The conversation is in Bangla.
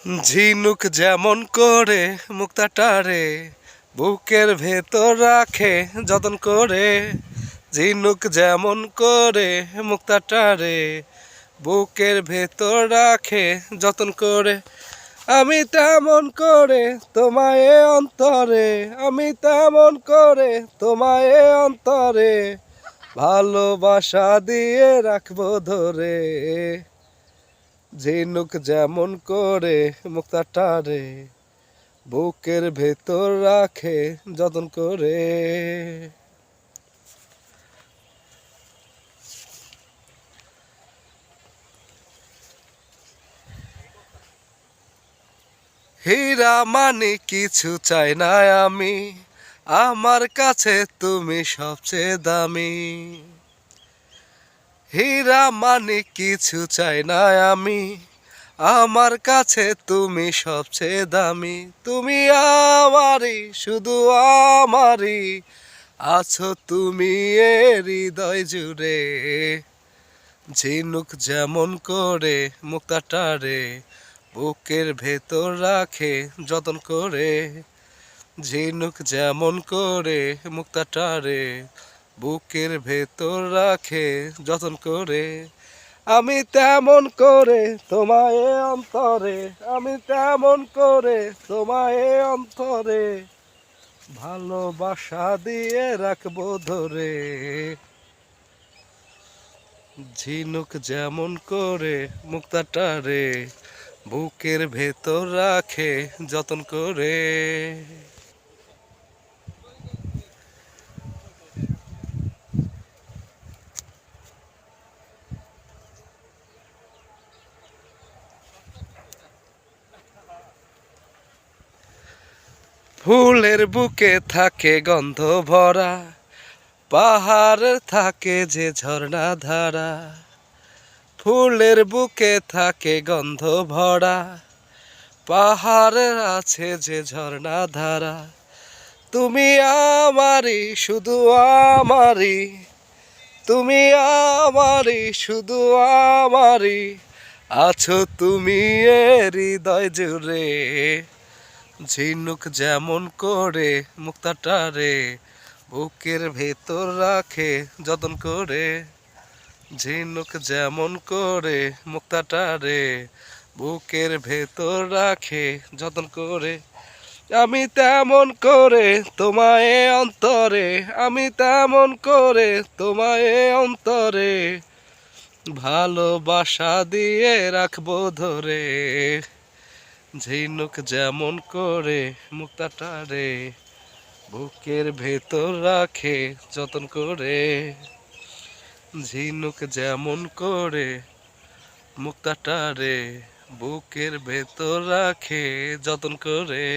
ঝিনুক যেমন করে মুক্তাটারে বুকের ভেতর রাখে যতন করে। ঝিনুক যেমন করে মুক্তাটারে বুকের ভেতর রাখে যতন করে। আমি তেমন করে তোমায় অন্তরে, আমি তেমন করে তোমায় অন্তরে ভালোবাসা দিয়ে রাখবো ধরে। ঝিনুক যেমন করে মুক্তাটারে বুকের ভেতর রাখে যতন করে। হীরা মানে কিছু চাই না আমি, আমার কাছে তুমি সবচেয়ে দামি। হীরা মানে কিছু চাই না আমি, আমার কাছে তুমি সবচেয়ে দামি। তুমি আমারই, শুধু আমারই, আছো তুমি এ হৃদয় জুড়ে। ঝিনুক যেমন করে মুক্তাটারে বুকের ভেতর রাখে যতন করে। ঝিনুক যেমন করে মুক্তাটারে বুকের ভেতর রাখে যতন করে। আমি তেমন করে তোমায় অন্তরে, আমি তেমন করে তোমায় অন্তরে ভালোবাসা দিয়ে রাখবো ধরে। ঝিনুক যেমন করে মুক্তাটারে বুকের ভেতর রাখে যতন করে। ফুলের বুকে থাকে গন্ধ ভরা, পাহাড় থাকে যে ঝর্ণা ধারা। ফুলের বুকে থাকে গন্ধ ভরা, পাহাড় আছে যে ঝর্ণা ধারা। তুমি আমারই, শুধু আমারই, তুমি আমারই, শুধু আমারই, আছো তুমি এ হৃদয় জুড়ে। ঝিনুক যেমন করে মুক্তাটারে বুকের ভেতর রাখে যতন করে। ঝিনুক যেমন করে মুক্তাটারে বুকের ভেতর রাখে যতন করে। আমি তেমন করে তোমায় অন্তরে, আমি তেমন করে তোমায় অন্তরে ভালোবাসা দিয়ে রাখবো ধরে। ঝিনুক যেমন করে মুক্তাটারে বুকের ভেতর রাখে যতন করে। ঝিনুক যেমন করে মুক্তাটারে বুকের ভেতর রাখে যতন করে।